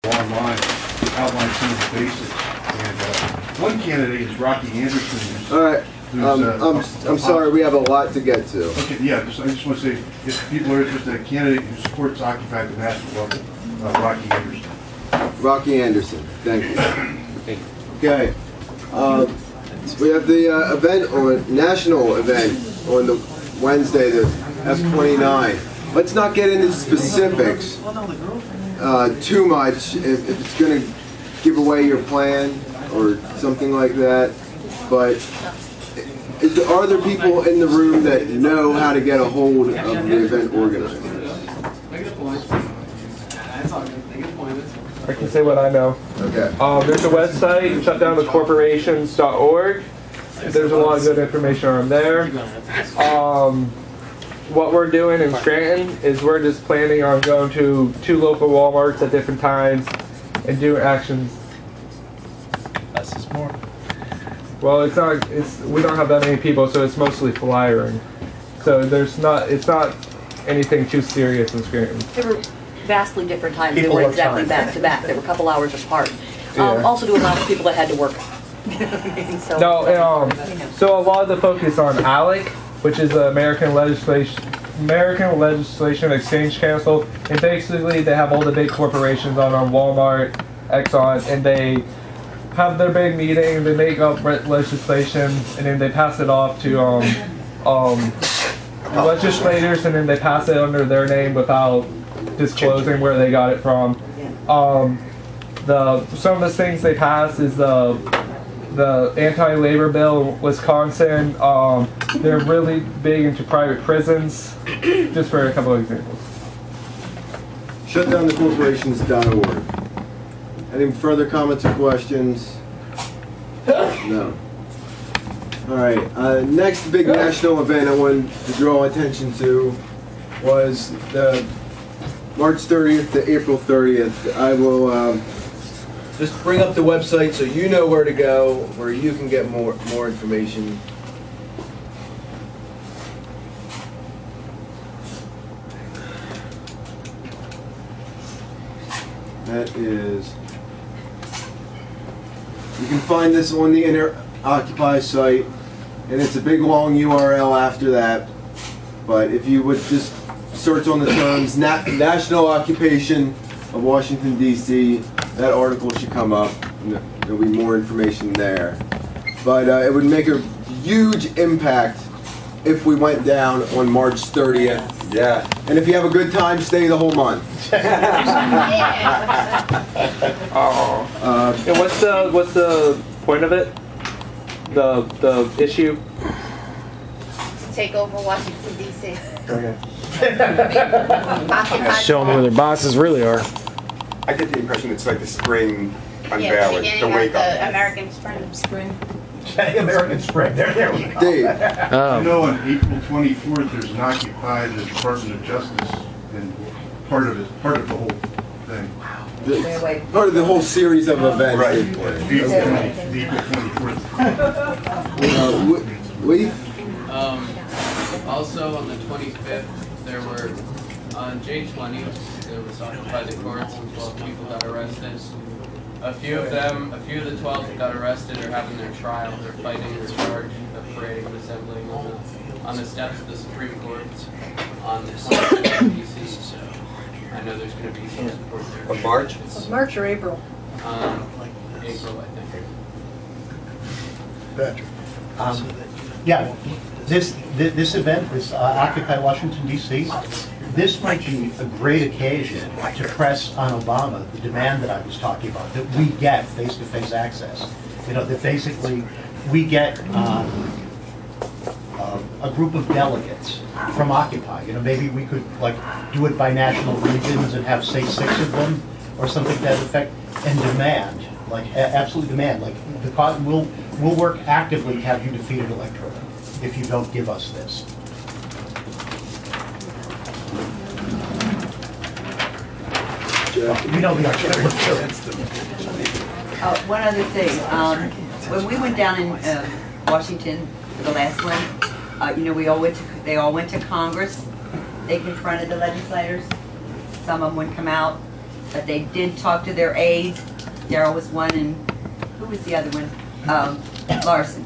online outline some of the basics. And one candidate is Rocky Anderson. All right. I'm sorry, we have a lot to get to. Okay, yeah, I just want to say, if people are interested, a candidate who supports Occupy at the national level, Rocky Anderson. Rocky Anderson, thank you. Okay. So we have the national event on the Wednesday, the F29. Let's not get into specifics too much if it's going to give away your plan or something like that. But are there people in the room that know how to get a hold of the event organizers? I can say what I know. Okay. There's a website, shutdownthecorporations.org. There's a lot of good information on there. What we're doing in Scranton is we're just planning on going to 2 local Walmarts at different times and doing actions. Less is more. Well, we don't have that many people, so it's mostly flyering. So it's not anything too serious in Scranton. There were vastly different times. They were exactly back to back. They were a couple hours apart. Also to allow people that had to work. So a lot of the focus on ALEC, which is the American Legislation Exchange Council, and basically they have all the big corporations on Walmart, Exxon, and they have their big meeting, they make up legislation, and then they pass it off to legislators, and then they pass it under their name without disclosing where they got it from. Some of the things they pass is the anti-labor bill in Wisconsin. They're really big into private prisons, just for a couple of examples. Shutdownthecorporations.org. Any further comments or questions? No. All right. Next big national event I wanted to draw attention to was the March 30th to April 30th. I will just bring up the website so you know where to go, where you can get more information. That is, you can find this on the Occupy site, and it's a big long URL after that. But if you would just search on the terms National Occupation of Washington, D.C., that article should come up. There'll be more information there. But it would make a huge impact if we went down on March 30th. Yeah. And if you have a good time, stay the whole month. And what's the point of it? The issue? To take over Washington, D.C. Okay. Show them who their bosses really are. I get the impression it's like the spring Yeah, the unveiling, beginning the of wake up. the American Spring. American Spring. There we go. Dave. You know, on April 24th, there's an Occupy the Department of Justice, and part of the whole thing. Part of the whole series of events. Right. April 24th. Lee? Also on the 25th, there were, on J20, there was Occupy the Courts, and 12 people got arrested. A few of the 12 who got arrested are having their trial. They're fighting the charge of parading and assembling on the steps of the Supreme Court on the 25th in D.C. So I know there's going to be some support there. Of March? March or April? April, I think. Patrick. Yeah, this event, this Occupy Washington, D.C., this might be a great occasion to press on Obama the demand that I was talking about, that we get face-to-face access. You know, that basically we get a group of delegates from Occupy. You know, maybe we could like do it by national regions and have, say, 6 of them or something to that effect, and demand, like absolutely demand, like we'll work actively to have you defeated electorally if you don't give us this. You know the One other thing. When we went down in Washington for the last one, you know, they all went to Congress. They confronted the legislators. Some of them wouldn't come out. but they did talk to their aides. Daryl was one, and who was the other one? Larson.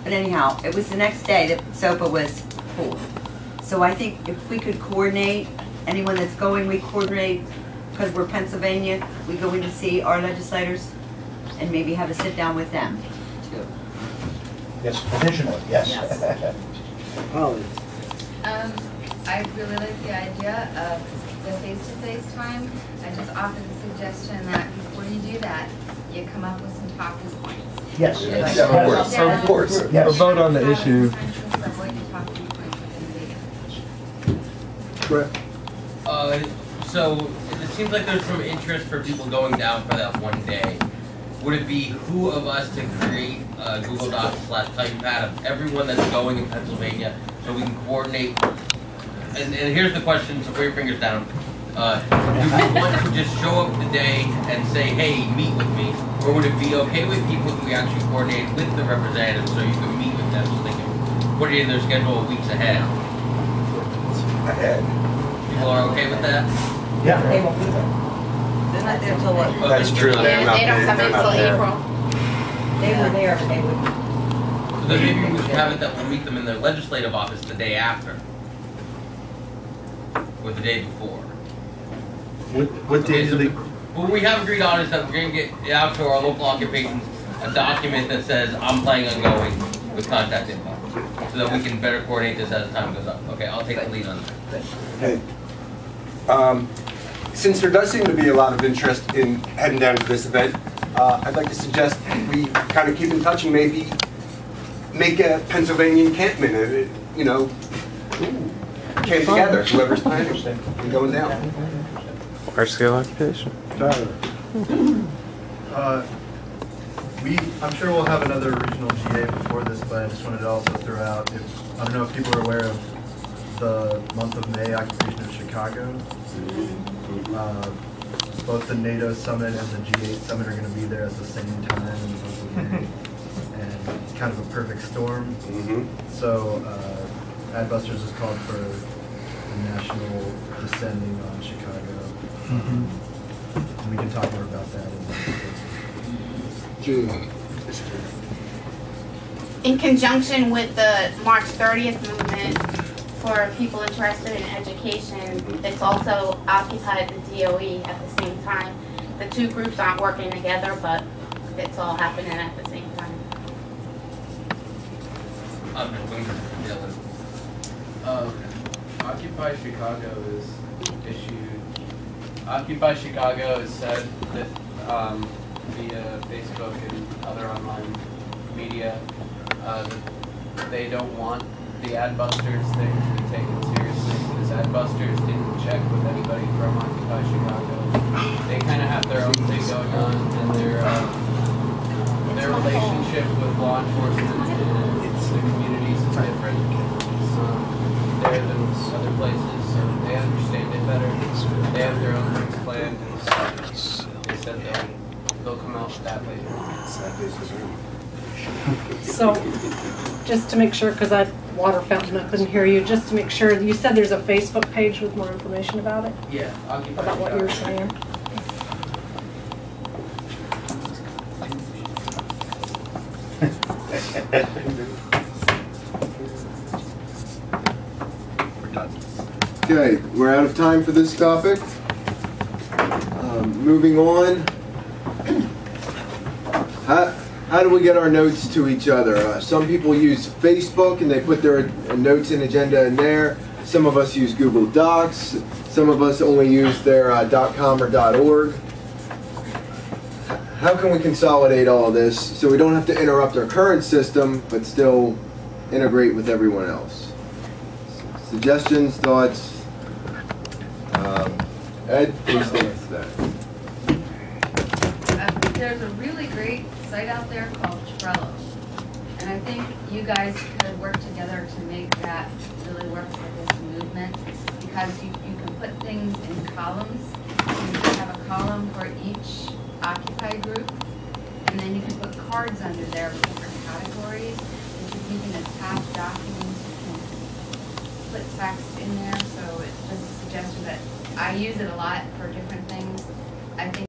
But anyhow, it was the next day that SOPA was pulled. So I think if we could coordinate, anyone that's going, we coordinate, because we're Pennsylvania, we go in to see our legislators and maybe have a sit down with them too. Yes, additionally, yes. I really like the idea of the face-to-face time. I just offer the suggestion that before you do that, you come up with some talking points. Yes. Yes, of course. A Yes. vote on the issue. Of what your talking points are going to be. Correct. So it seems like there's some interest for people going down for that one day. Would it be who of us to create a Google Docs / typepad of everyone that's going in Pennsylvania so we can coordinate? And here's the question, so put your fingers down. Do we want to just show up the day and say, hey, meet with me? Or would it be okay with people if we actually coordinate with the representatives so you can meet with them so they can put it in their schedule weeks ahead? People are okay with that? Yeah. They won't be there. They're not there till what? That's true. They're Yeah, not they don't there. come They're in not until there. April. They were there, but they wouldn't. So then maybe we should have it that we'll meet them in their legislative office the day after. Or the day before. What day Okay, do so they, what we have agreed on is that we're going to get out to our local occupations a document that says, I'm planning on going with contact info. So that we can better coordinate this as time goes up. Okay, I'll take the lead on that. Hey, since there does seem to be a lot of interest in heading down to this event, I'd like to suggest we kind of keep in touch and maybe make a Pennsylvania encampment, you know, camp together, whoever's planning and going down. Large scale occupation. I'm sure we'll have another regional GA before this, but I just wanted to also throw out, I don't know if people are aware of the month of May occupation of Chicago. Both the NATO summit and the G8 summit are going to be there at the same time in the month of May. And it's kind of a perfect storm. So Adbusters has called for a national descending on Chicago. And we can talk more about that in In conjunction with the March 30th movement for people interested in education, it's also occupied the DOE at the same time. The two groups aren't working together, but it's all happening at the same time. I'm just going to Occupy Chicago is issued. Occupy Chicago has said that via Facebook and other online media that they don't want the Adbusters thing to be taken seriously because Adbusters didn't check with anybody from Occupy Chicago. They kind of have their own thing going on, and their relationship with law enforcement and the communities is different there than other places, so they understand it better. They have their own things planned, and so they said they'll come out with that later. So, just to make sure, because that water fountain, I couldn't hear you, just to make sure, you said there's a Facebook page with more information about it? Yeah, Occupy About what you were Chicago. saying? Okay, we're out of time for this topic. Moving on. How do we get our notes to each other? Some people use Facebook and they put their notes and agenda in there. Some of us use Google Docs. Some of us only use their .com or .org. How can we consolidate all this so we don't have to interrupt our current system but still integrate with everyone else? Suggestions, thoughts? Ed, please take us to that. There's a really great site out there called Trello. And I think you guys could work together to make that really work for this movement. Because you can put things in columns. You can have a column for each Occupy group. And then you can put cards under there with different categories. If you can attach documents, you can put text in there. So it's just a suggestion that I use it a lot for different things. I think